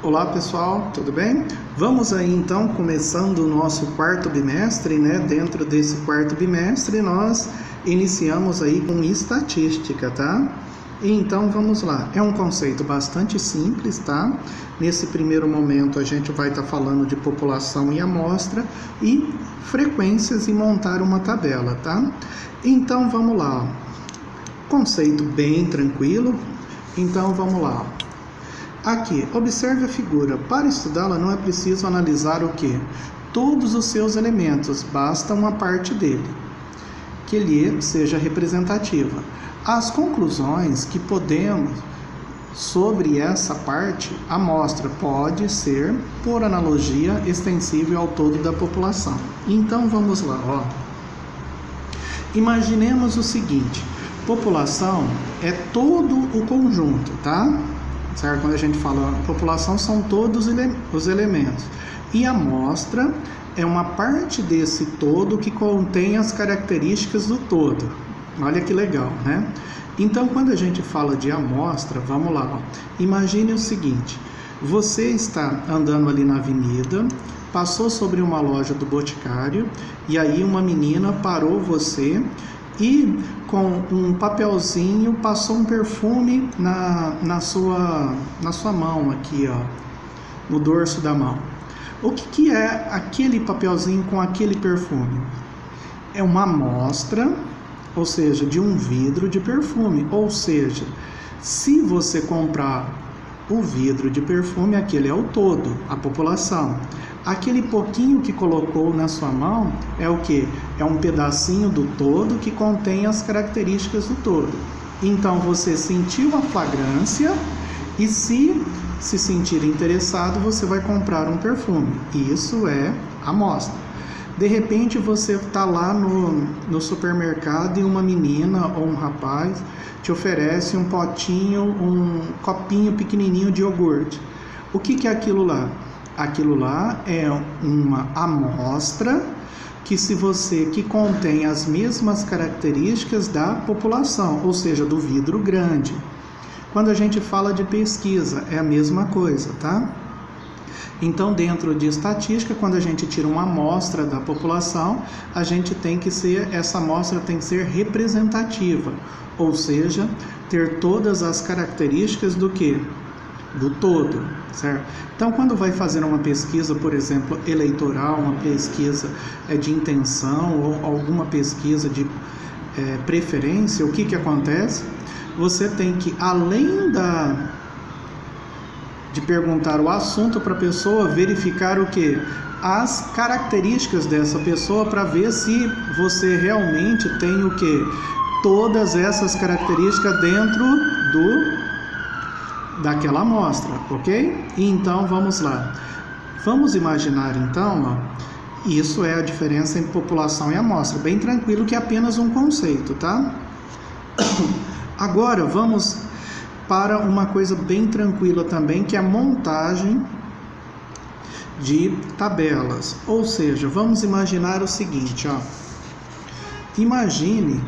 Olá pessoal, tudo bem? Vamos aí então começando o nosso quarto bimestre, né? Dentro desse quarto bimestre nós iniciamos aí com estatística, tá? Então vamos lá, é um conceito bastante simples, tá? Nesse primeiro momento a gente vai estar falando de população e amostra e frequências e montar uma tabela, tá? Então vamos lá, conceito bem tranquilo, então vamos lá. Aqui, observe a figura. Para estudá-la não é preciso analisar o que? Todos os seus elementos, basta uma parte dele, que ele seja representativa. As conclusões que podemos sobre essa parte, a amostra pode ser, por analogia, extensível ao todo da população. Então vamos lá, ó. Imaginemos o seguinte, população é todo o conjunto, tá? Certo? Quando a gente fala população, são todos os elementos. E a amostra é uma parte desse todo que contém as características do todo. Olha que legal, né? Então, quando a gente fala de amostra, vamos lá. Ó. Imagine o seguinte, você está andando ali na avenida, passou sobre uma loja do Boticário, e aí uma menina parou você e com um papelzinho passou um perfume na sua mão aqui, ó, no dorso da mão. O que é aquele papelzinho com aquele perfume? É uma amostra, ou seja, de um vidro de perfume. Ou seja, se você comprar o vidro de perfume, aquele é o todo, a população. Aquele pouquinho que colocou na sua mão é o que? É um pedacinho do todo que contém as características do todo. Então você sentiu a flagrância e se sentir interessado, você vai comprar um perfume. Isso é amostra. De repente você está lá no supermercado e uma menina ou um rapaz te oferece um potinho, um copinho pequenininho de iogurte. O que é aquilo lá? Aquilo lá é uma amostra que contém as mesmas características da população, ou seja, do vidro grande. Quando a gente fala de pesquisa, é a mesma coisa, tá? Então, dentro de estatística, quando a gente tira uma amostra da população, essa amostra tem que ser representativa, ou seja, ter todas as características do quê? Do todo, certo? Então, quando vai fazer uma pesquisa, por exemplo, eleitoral, uma pesquisa de intenção ou alguma pesquisa de preferência, o que acontece? Você tem que, além de perguntar o assunto para a pessoa, verificar o que? As características dessa pessoa para ver se você realmente tem o que? Todas essas características dentro daquela amostra, ok? Então vamos lá. Vamos imaginar então, ó, isso é a diferença entre população e amostra. Bem tranquilo que é apenas um conceito, tá? Agora vamos para uma coisa bem tranquila também, que é a montagem de tabelas. Ou seja, vamos imaginar o seguinte, ó. Imagine,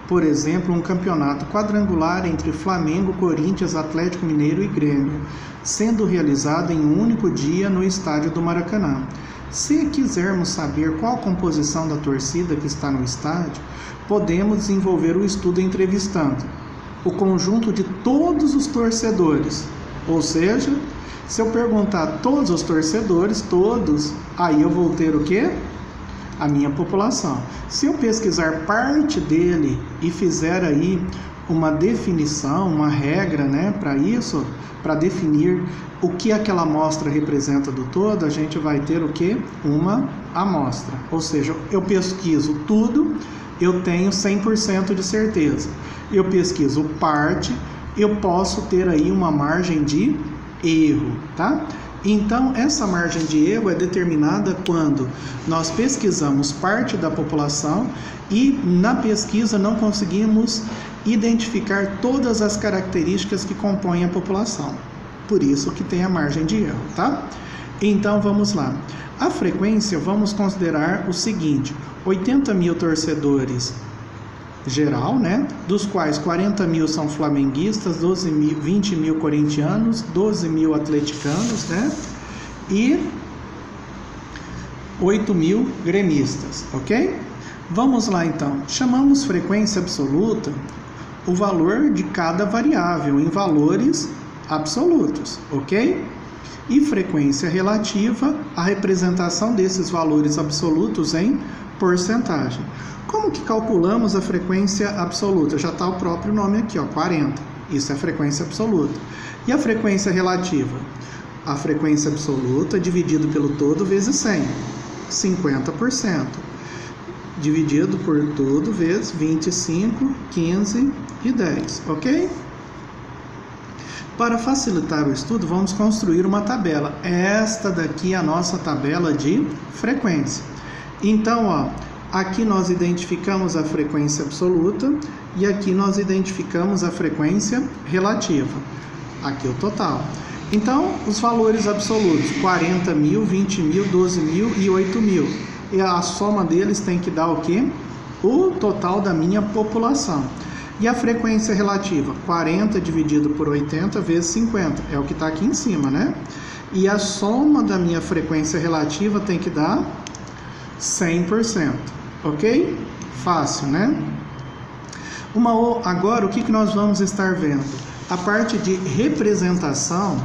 por exemplo, um campeonato quadrangular entre Flamengo, Corinthians, Atlético Mineiro e Grêmio, sendo realizado em um único dia no estádio do Maracanã. Se quisermos saber qual a composição da torcida que está no estádio, podemos desenvolver o estudo entrevistando o conjunto de todos os torcedores. Ou seja, se eu perguntar todos os torcedores, todos, aí eu vou ter o quê? A minha população. Se eu pesquisar parte dele e fizer aí uma definição, uma regra, né, para isso, para definir o que aquela amostra representa do todo, a gente vai ter o quê? Uma amostra. Ou seja, eu pesquiso tudo, eu tenho 100% de certeza. Eu pesquiso parte, eu posso ter aí uma margem de erro, tá? Então, essa margem de erro é determinada quando nós pesquisamos parte da população e na pesquisa não conseguimos identificar todas as características que compõem a população. Por isso que tem a margem de erro, tá? Então, vamos lá. A frequência, vamos considerar o seguinte, 80 mil torcedores geral, né? Dos quais 40 mil são flamenguistas, 20 mil corintianos, 12 mil atleticanos, né? E 8 mil gremistas, ok? Vamos lá então. Chamamos frequência absoluta o valor de cada variável em valores absolutos, ok? E frequência relativa a representação desses valores absolutos em porcentagem. Como que calculamos a frequência absoluta? Já está o próprio nome aqui, ó, 40. Isso é frequência absoluta. E a frequência relativa? A frequência absoluta dividido pelo todo vezes 100, 50%. Dividido por todo vezes 25, 15 e 10, ok? Para facilitar o estudo, vamos construir uma tabela. Esta daqui é a nossa tabela de frequência. Então, ó, aqui nós identificamos a frequência absoluta e aqui nós identificamos a frequência relativa. Aqui o total. Então, os valores absolutos, 40 mil, 20 mil, 12 mil e 8 mil. E a soma deles tem que dar o quê? O total da minha população. E a frequência relativa? 40 dividido por 80 vezes 50. É o que está aqui em cima, né? E a soma da minha frequência relativa tem que dar 100%. Ok? Fácil, né? Agora, o que nós vamos estar vendo? A parte de representação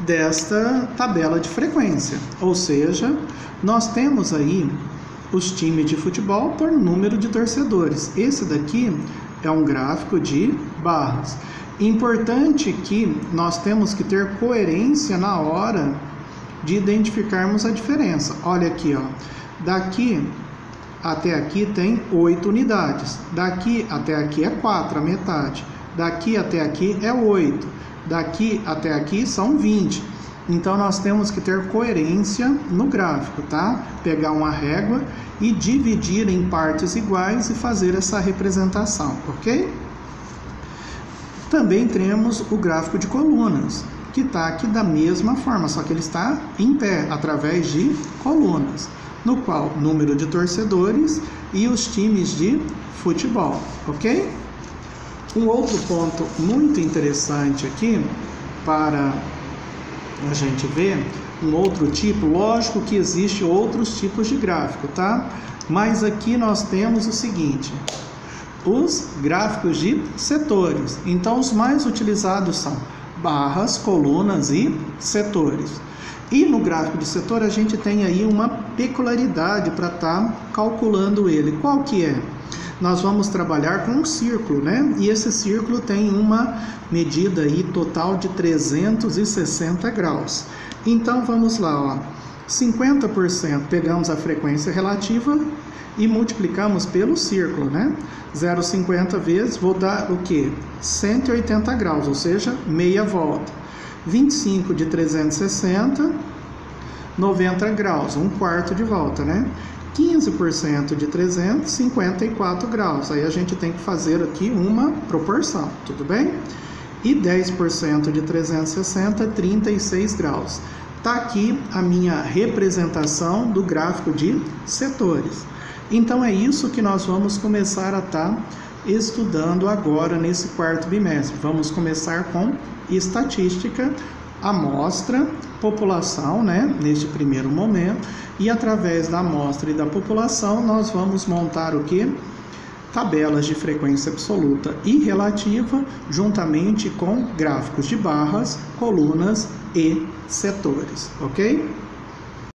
desta tabela de frequência. Ou seja, nós temos aí os times de futebol por número de torcedores. Esse daqui é um gráfico de barras. Importante que nós temos que ter coerência na hora de identificarmos a diferença. Olha aqui, ó. Daqui até aqui tem 8 unidades. Daqui até aqui é 4, a metade. Daqui até aqui é 8. Daqui até aqui são 20. Então, nós temos que ter coerência no gráfico, tá? Pegar uma régua e dividir em partes iguais e fazer essa representação, ok? Também temos o gráfico de colunas, que está aqui da mesma forma, só que ele está em pé, através de colunas, no qual número de torcedores e os times de futebol, ok? Um outro ponto muito interessante aqui para a gente ver, um outro tipo, lógico que existe outros tipos de gráfico, tá? Mas aqui nós temos o seguinte, os gráficos de setores. Então, os mais utilizados são barras, colunas e setores. E no gráfico de setor a gente tem aí uma peculiaridade para estar calculando ele. Qual que é? Nós vamos trabalhar com um círculo, né? E esse círculo tem uma medida aí total de 360 graus. Então, vamos lá, ó. 50% pegamos a frequência relativa e multiplicamos pelo círculo, né? 0,50 vezes, vou dar o quê? 180 graus, ou seja, meia volta. 25 de 360, 90 graus, um quarto de volta, né? 15% de 300, 54 graus. Aí a gente tem que fazer aqui uma proporção, tudo bem? E 10% de 360, 36 graus. Tá aqui a minha representação do gráfico de setores. Então é isso que nós vamos começar a estar estudando agora nesse quarto bimestre. Vamos começar com estatística, amostra, população, né, neste primeiro momento, e através da amostra e da população nós vamos montar o que? Tabelas de frequência absoluta e relativa, juntamente com gráficos de barras, colunas e setores, ok?